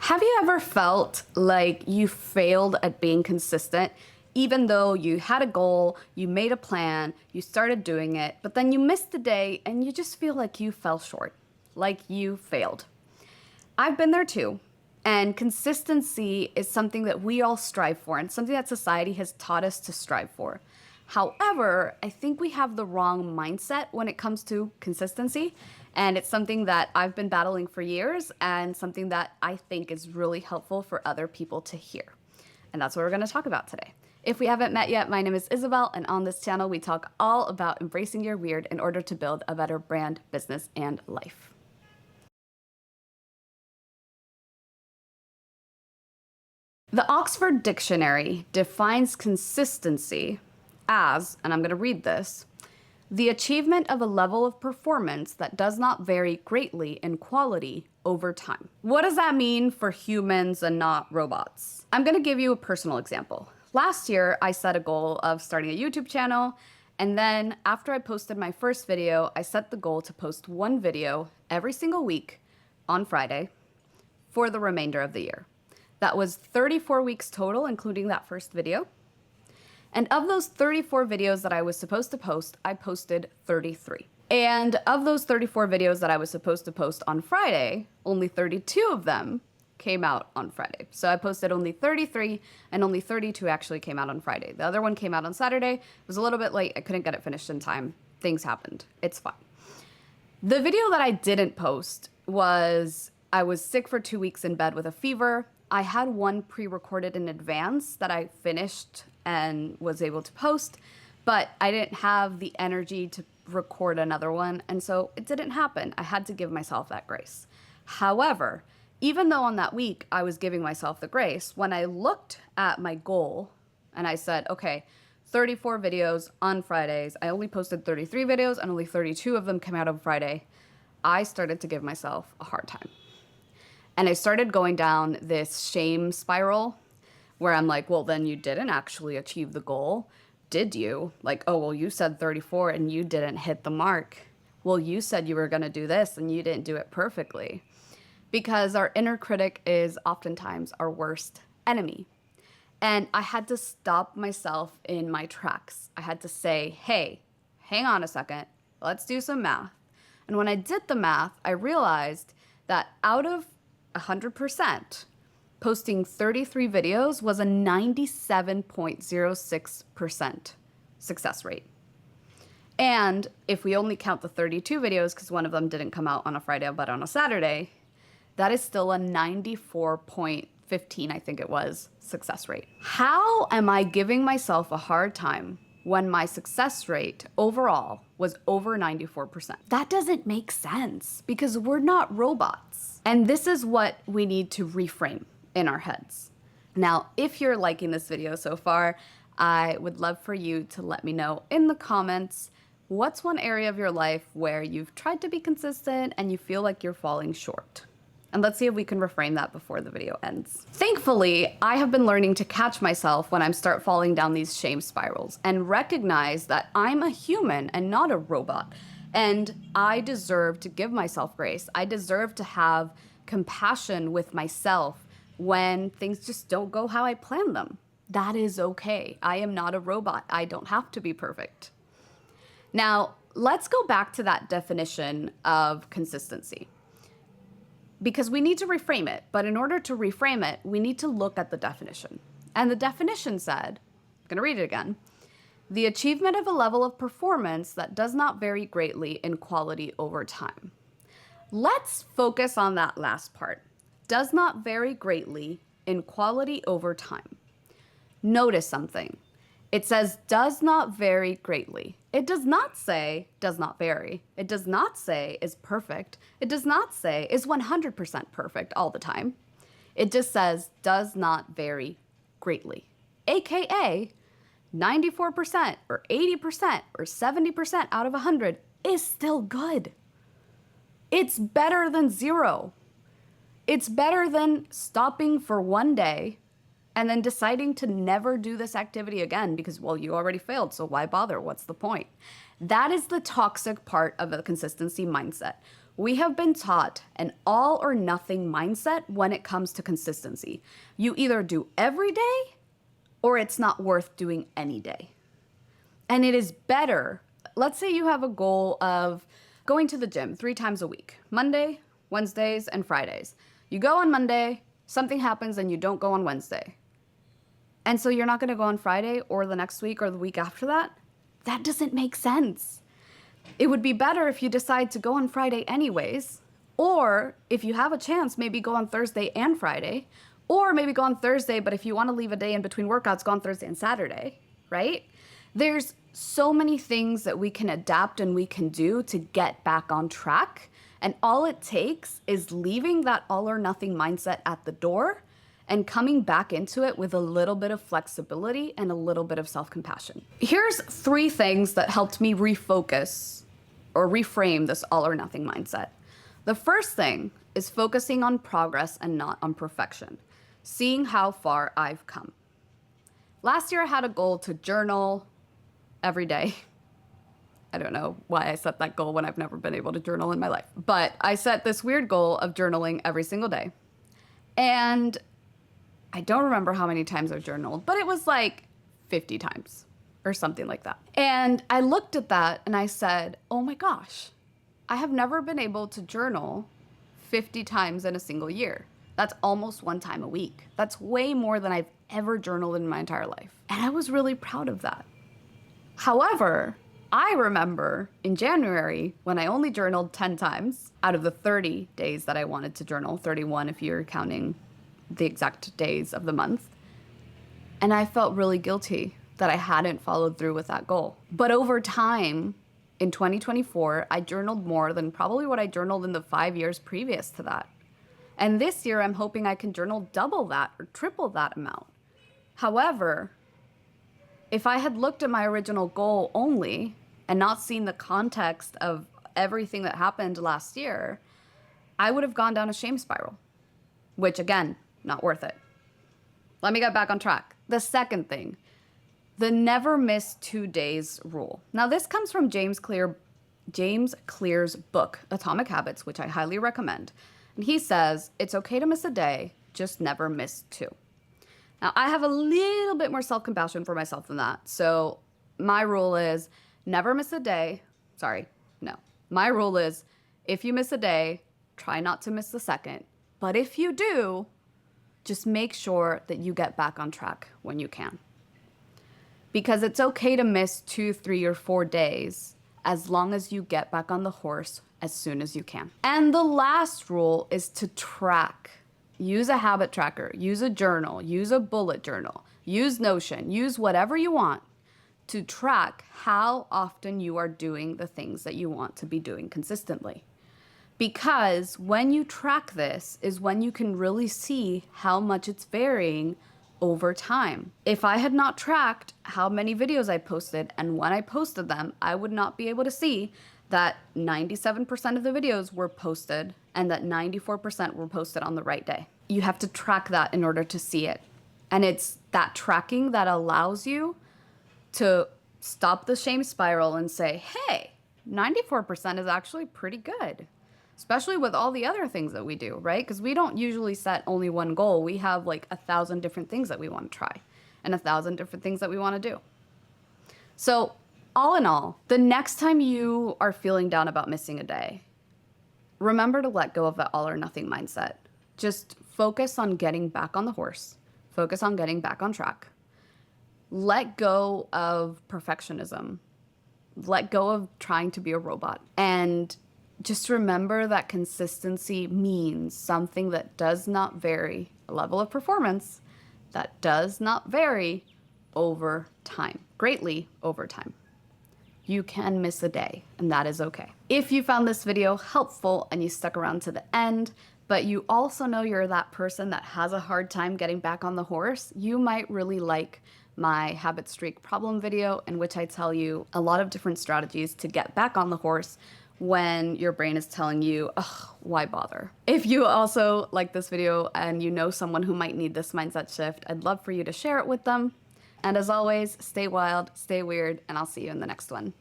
Have you ever felt like you failed at being consistent, even though you had a goal, you made a plan, you started doing it, but then you missed the day and you just feel like you fell short, like you failed? I've been there too. And consistency is something that we all strive for and something that society has taught us to strive for. However, I think we have the wrong mindset when it comes to consistency. And it's something that I've been battling for years and something that I think is really helpful for other people to hear. And that's what we're going to talk about today. If we haven't met yet, my name is Isabel, and on this channel, we talk all about embracing your weird in order to build a better brand, business, and life. The Oxford Dictionary defines consistency as, and I'm going to read this, the achievement of a level of performance that does not vary greatly in quality over time. What does that mean for humans and not robots? I'm going to give you a personal example. Last year, I set a goal of starting a YouTube channel, and then after I posted my first video, I set the goal to post one video every single week on Friday for the remainder of the year. That was 34 weeks total, including that first video. And of those 34 videos that I was supposed to post, I posted 33. And of those 34 videos that I was supposed to post on Friday, only 32 of them came out on Friday. So I posted only 33 and only 32 actually came out on Friday. The other one came out on Saturday. It was a little bit late. I couldn't get it finished in time. Things happened. It's fine. The video that I didn't post was I was sick for 2 weeks in bed with a fever. I had one pre-recorded in advance that I finished and was able to post, but I didn't have the energy to record another one, and so it didn't happen. I had to give myself that grace. However, even though on that week I was giving myself the grace, when I looked at my goal and I said, okay, 34 videos on Fridays, I only posted 33 videos and only 32 of them came out on Friday, I started to give myself a hard time. And I started going down this shame spiral where I'm like, well, then you didn't actually achieve the goal, did you? Like, oh, well, you said 34 and you didn't hit the mark. Well, you said you were going to do this and you didn't do it perfectly. Because our inner critic is oftentimes our worst enemy. And I had to stop myself in my tracks. I had to say, hey, hang on a second, let's do some math. And when I did the math, I realized that out of 100%, posting 33 videos was a 97.06% success rate. And if we only count the 32 videos, because one of them didn't come out on a Friday but on a Saturday, that is still a 94.15, I think it was, success rate. How am I giving myself a hard time when my success rate overall was over 94%? That doesn't make sense because we're not robots. And this is what we need to reframe in our heads. Now, if you're liking this video so far, I would love for you to let me know in the comments, what's one area of your life where you've tried to be consistent and you feel like you're falling short? And let's see if we can reframe that before the video ends. Thankfully, I have been learning to catch myself when I start falling down these shame spirals and recognize that I'm a human and not a robot. And I deserve to give myself grace. I deserve to have compassion with myself when things just don't go how I planned them. That is okay. I am not a robot. I don't have to be perfect. Now, let's go back to that definition of consistency, because we need to reframe it. But in order to reframe it, we need to look at the definition. And the definition said, I'm going to read it again, the achievement of a level of performance that does not vary greatly in quality over time. Let's focus on that last part. Does not vary greatly in quality over time. Notice something. It says does not vary greatly. It does not say does not vary. It does not say is perfect. It does not say is 100% perfect all the time. It just says does not vary greatly. AKA 94% or 80% or 70% out of 100 is still good. It's better than zero. It's better than stopping for one day and then deciding to never do this activity again because, well, you already failed, so why bother? What's the point? That is the toxic part of a consistency mindset. We have been taught an all or nothing mindset when it comes to consistency. You either do every day or it's not worth doing any day. And it is better. Let's say you have a goal of going to the gym 3 times a week, Monday, Wednesdays, and Fridays. You go on Monday, something happens and you don't go on Wednesday. And so you're not gonna go on Friday or the next week or the week after that? That doesn't make sense. It would be better if you decide to go on Friday anyways, or if you have a chance, maybe go on Thursday and Friday, or maybe go on Thursday, but if you wanna leave a day in between workouts, go on Thursday and Saturday, right? There's so many things that we can adapt and we can do to get back on track. And all it takes is leaving that all or nothing mindset at the door and coming back into it with a little bit of flexibility and a little bit of self-compassion. Here's 3 things that helped me refocus or reframe this all or nothing mindset. The first thing is focusing on progress and not on perfection, seeing how far I've come. Last year I had a goal to journal every day. I don't know why I set that goal when I've never been able to journal in my life, but I set this weird goal of journaling every single day. And I don't remember how many times I've journaled, but it was like 50 times or something like that. And I looked at that and I said, oh my gosh, I have never been able to journal 50 times in a single year. That's almost 1 time a week. That's way more than I've ever journaled in my entire life. And I was really proud of that. However, I remember in January when I only journaled 10 times out of the 30 days that I wanted to journal, 31 if you're counting the exact days of the month. And I felt really guilty that I hadn't followed through with that goal. But over time, in 2024, I journaled more than probably what I journaled in the 5 years previous to that. And this year, I'm hoping I can journal double that or triple that amount. However, if I had looked at my original goal only and not seen the context of everything that happened last year, I would have gone down a shame spiral, which again, not worth it. Let me get back on track. The second thing, the never miss 2 days rule. Now this comes from James Clear's book, Atomic Habits, which I highly recommend. And he says, it's okay to miss a day, just never miss 2. Now, I have a little bit more self-compassion for myself than that. So my rule is never miss a day. My rule is if you miss a day, try not to miss the second. But if you do, just make sure that you get back on track when you can. Because it's okay to miss 2, 3, or 4 days as long as you get back on the horse as soon as you can. And the last rule is to track. Use a habit tracker, use a journal, use a bullet journal, use Notion, use whatever you want to track how often you are doing the things that you want to be doing consistently. Because when you track this is when you can really see how much it's varying over time. If I had not tracked how many videos I posted and when I posted them, I would not be able to see that 97% of the videos were posted and that 94% were posted on the right day. You have to track that in order to see it. And it's that tracking that allows you to stop the shame spiral and say, hey, 94% is actually pretty good, especially with all the other things that we do, right? Because we don't usually set only one goal. We have like 1,000 different things that we want to try and 1,000 different things that we want to do. So all in all, the next time you are feeling down about missing a day, remember to let go of that all or nothing mindset. Just focus on getting back on the horse. Focus on getting back on track. Let go of perfectionism. Let go of trying to be a robot. And just remember that consistency means something that does not vary, a level of performance that does not vary over time, greatly over time. You can miss a day, and that is okay. If you found this video helpful and you stuck around to the end, but you also know you're that person that has a hard time getting back on the horse, you might really like my habit streak problem video, in which I tell you a lot of different strategies to get back on the horse when your brain is telling you, ugh, why bother? If you also like this video and you know someone who might need this mindset shift, I'd love for you to share it with them. And as always, stay wild, stay weird, and I'll see you in the next one.